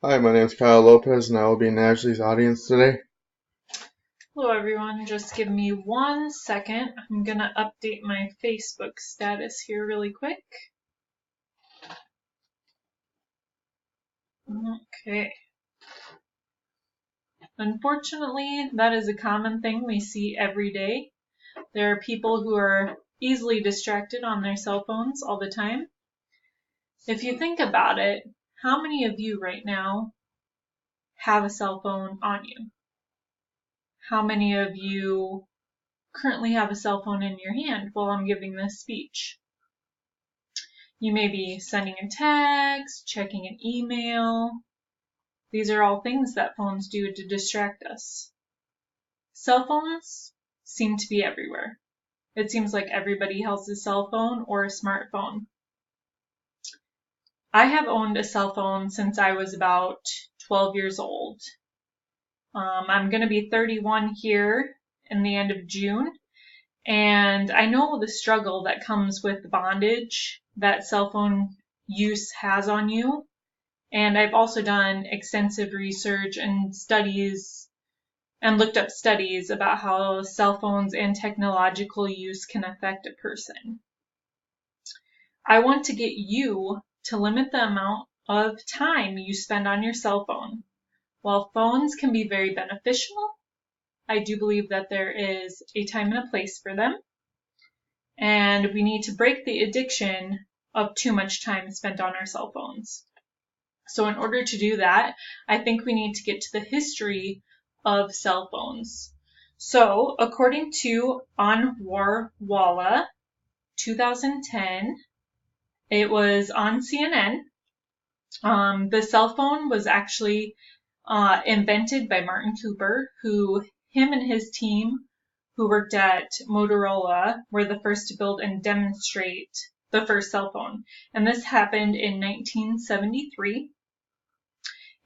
Hi, my name is Kyle Lopez, and I will be in Ashley's audience today. Hello everyone, just give me 1 second. I'm gonna update my Facebook status here really quick. Okay. Unfortunately, that is a common thing we see every day. There are people who are easily distracted on their cell phones all the time. If you think about it, how many of you right now have a cell phone on you? How many of you currently have a cell phone in your hand while I'm giving this speech? You may be sending a text, checking an email. These are all things that phones do to distract us. Cell phones seem to be everywhere. It seems like everybody has a cell phone or a smartphone. I have owned a cell phone since I was about 12 years old. I'm going to be 31 here in the end of June, and I know the struggle that comes with the bondage that cell phone use has on you. And I've also done extensive research and studies and looked up studies about how cell phones and technological use can affect a person. I want to get you to limit the amount of time you spend on your cell phone. While phones can be very beneficial, I do believe that there is a time and a place for them. And we need to break the addiction of too much time spent on our cell phones. So in order to do that, I think we need to get to the history of cell phones. So according to Anwarwala, 2010, it was on CNN. The cell phone was actually invented by Martin Cooper, him and his team who worked at Motorola were the first to build and demonstrate the first cell phone. And this happened in 1973.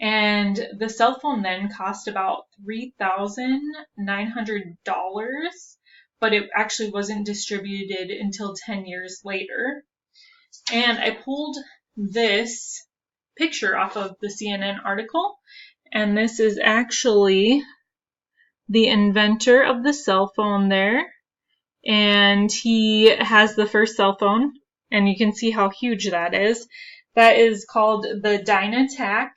And the cell phone then cost about $3,900, but it actually wasn't distributed until 10 years later. And I pulled this picture off of the CNN article, and this is actually the inventor of the cell phone there. And he has the first cell phone, and you can see how huge that is. That is called the Dynatac.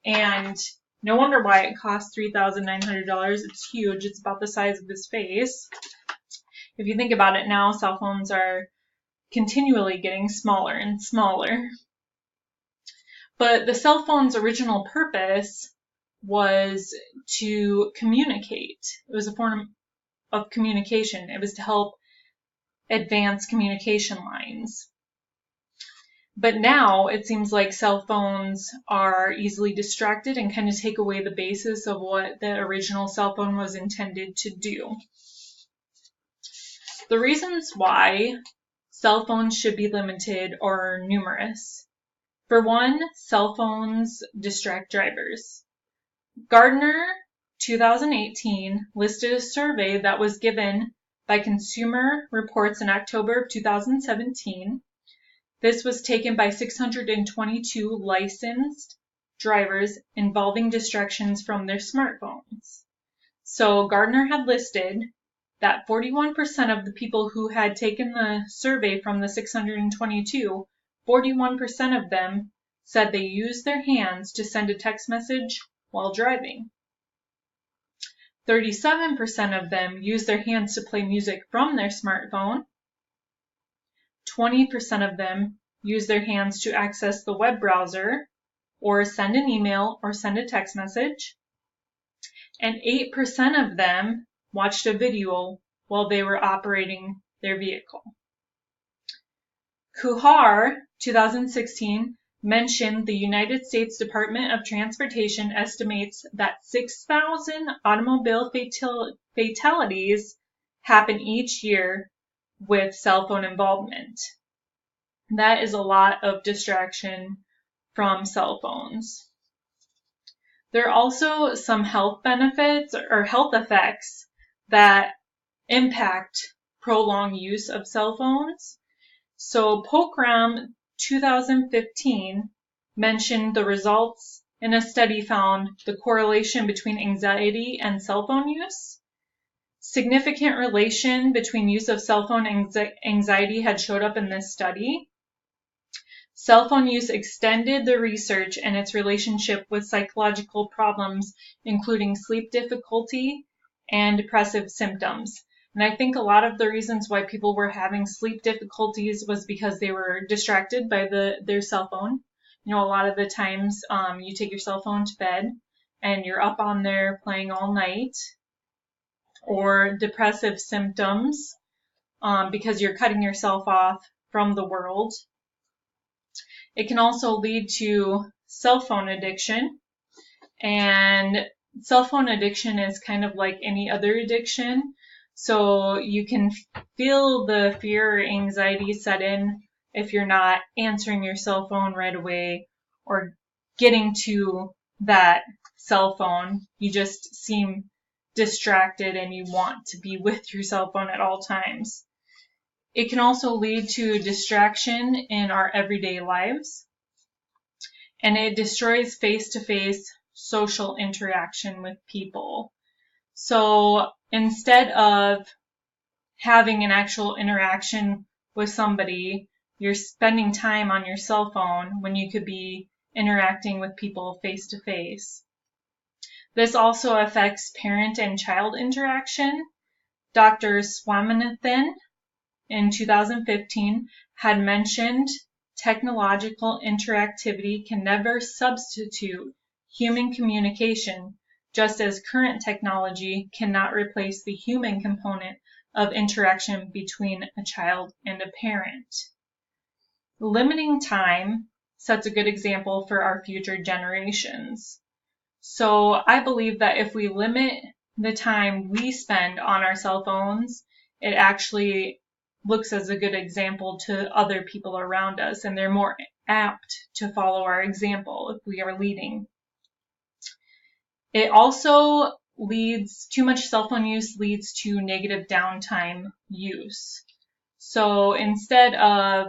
And no wonder why it costs $3,900. It's huge. It's about the size of his face. If you think about it now, cell phones are continually getting smaller and smaller. But the cell phone's original purpose was to communicate. It was a form of communication. It was to help advance communication lines. But now it seems like cell phones are easily distracted and kind of take away the basis of what the original cell phone was intended to do. The reasons why cell phones should be limited are numerous. For one, cell phones distract drivers. Gartner 2018 listed a survey that was given by Consumer Reports in October of 2017. This was taken by 622 licensed drivers involving distractions from their smartphones. So Gardner had listed that 41% of the people who had taken the survey from the 622, 41% of them said they used their hands to send a text message while driving. 37% of them used their hands to play music from their smartphone. 20% of them use their hands to access the web browser or send an email or send a text message. And 8% of them watched a video while they were operating their vehicle. Kuhar, 2016, mentioned the United States Department of Transportation estimates that 6,000 automobile fatalities happen each year with cell phone involvement. That is a lot of distraction from cell phones. There are also some health benefits or health effects that impact prolonged use of cell phones. So Pokram 2015 mentioned the results in a study found the correlation between anxiety and cell phone use. Significant relation between use of cell phone anxiety had showed up in this study. Cell phone use extended the research and its relationship with psychological problems, including sleep difficulty and depressive symptoms. And I think a lot of the reasons why people were having sleep difficulties was because they were distracted by their cell phone. You know, a lot of the times you take your cell phone to bed and you're up on there playing all night, or depressive symptoms because you're cutting yourself off from the world. It can also lead to cell phone addiction, and cell phone addiction is kind of like any other addiction. So you can feel the fear or anxiety set in if you're not answering your cell phone right away or getting to that cell phone. You just seem distracted and you want to be with your cell phone at all times. It can also lead to distraction in our everyday lives, and it destroys face-to-face social interaction with people. So instead of having an actual interaction with somebody, you're spending time on your cell phone when you could be interacting with people face-to-face. This also affects parent and child interaction. Dr. Swaminathan in 2015 had mentioned technological interactivity can never substitute human communication, just as current technology cannot replace the human component of interaction between a child and a parent. Limiting time sets a good example for our future generations. So I believe that if we limit the time we spend on our cell phones, it actually looks as a good example to other people around us, and they're more apt to follow our example if we are leading. It also too much cell phone use leads to negative downtime use. So instead of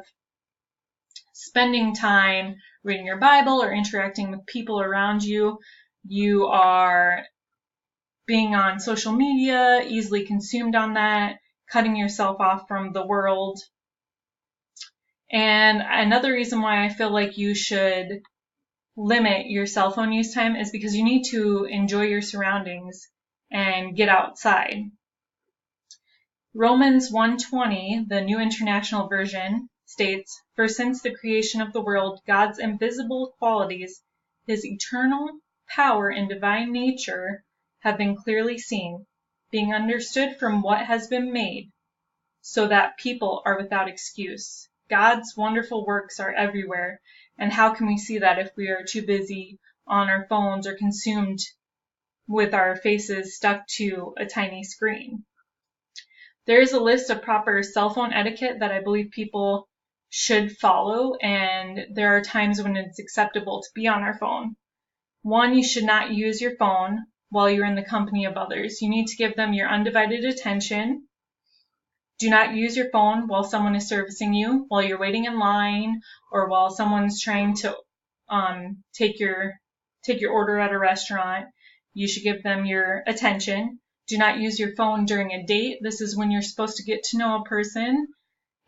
spending time reading your Bible or interacting with people around you, you are being on social media, easily consumed on that, cutting yourself off from the world. And another reason why I feel like you should limit your cell phone use time is because you need to enjoy your surroundings and get outside. Romans 1:20, the New International Version, states, "For since the creation of the world, God's invisible qualities, his eternal power and divine nature, have been clearly seen, being understood from what has been made, so that people are without excuse." God's wonderful works are everywhere, and how can we see that if we are too busy on our phones or consumed with our faces stuck to a tiny screen? There is a list of proper cell phone etiquette that I believe people should follow, and there are times when it's acceptable to be on our phone. 1, you should not use your phone while you're in the company of others. You need to give them your undivided attention. Do not use your phone while someone is servicing you, while you're waiting in line, or while someone's trying to take your order at a restaurant. You should give them your attention. Do not use your phone during a date. This is when you're supposed to get to know a person.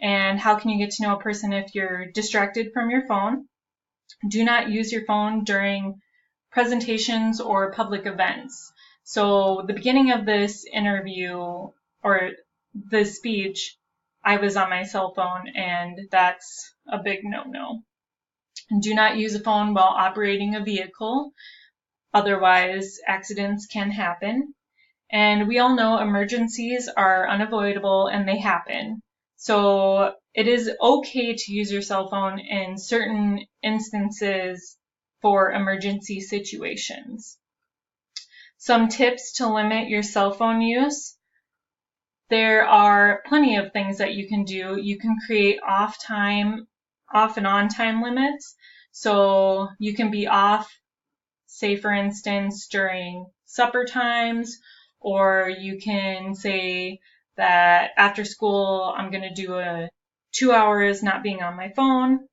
And how can you get to know a person if you're distracted from your phone? Do not use your phone during presentations or public events. So the beginning of this interview or the speech, I was on my cell phone, and that's a big no-no. Do not use a phone while operating a vehicle. Otherwise, accidents can happen. And we all know emergencies are unavoidable and they happen. So it is okay to use your cell phone in certain instances for emergency situations. Some tips to limit your cell phone use. There are plenty of things that you can do. You can create off and on time limits. So you can be off, say for instance, during supper times, or you can say that after school I'm going to do 2 hours not being on my phone.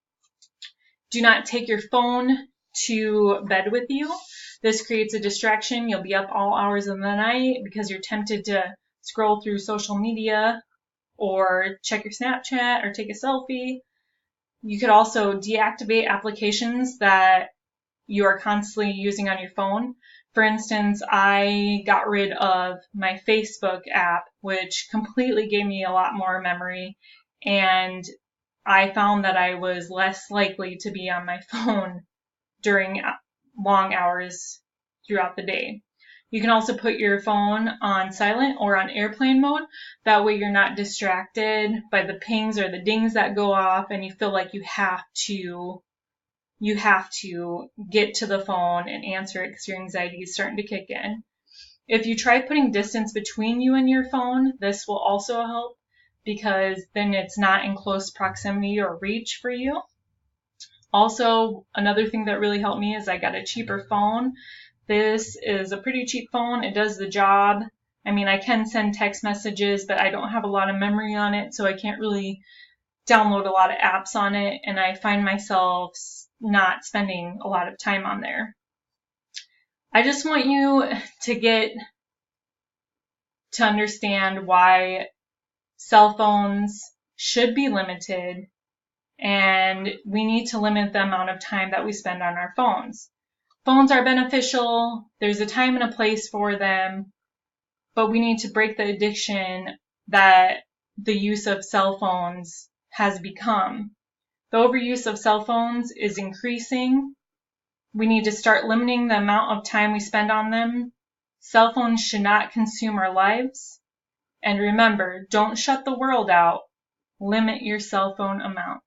Do not take your phone to bed with you. This creates a distraction. You'll be up all hours of the night because you're tempted to scroll through social media or check your Snapchat or take a selfie. You could also deactivate applications that you are constantly using on your phone. For instance, I got rid of my Facebook app, which completely gave me a lot more memory, and I found that I was less likely to be on my phone during long hours throughout the day. You can also put your phone on silent or on airplane mode. That way you're not distracted by the pings or the dings that go off and you feel like you have to get to the phone and answer it because your anxiety is starting to kick in. If you try putting distance between you and your phone, this will also help because then it's not in close proximity or reach for you. Also, another thing that really helped me is I got a cheaper phone. This is a pretty cheap phone. It does the job. I mean, I can send text messages, but I don't have a lot of memory on it, so I can't really download a lot of apps on it, and I find myself not spending a lot of time on there. I just want you to understand why cell phones should be limited, and we need to limit the amount of time that we spend on our phones. Phones are beneficial. There's a time and a place for them, but we need to break the addiction that the use of cell phones has become. The overuse of cell phones is increasing. We need to start limiting the amount of time we spend on them. Cell phones should not consume our lives. And remember, don't shut the world out. Limit your cell phone amount.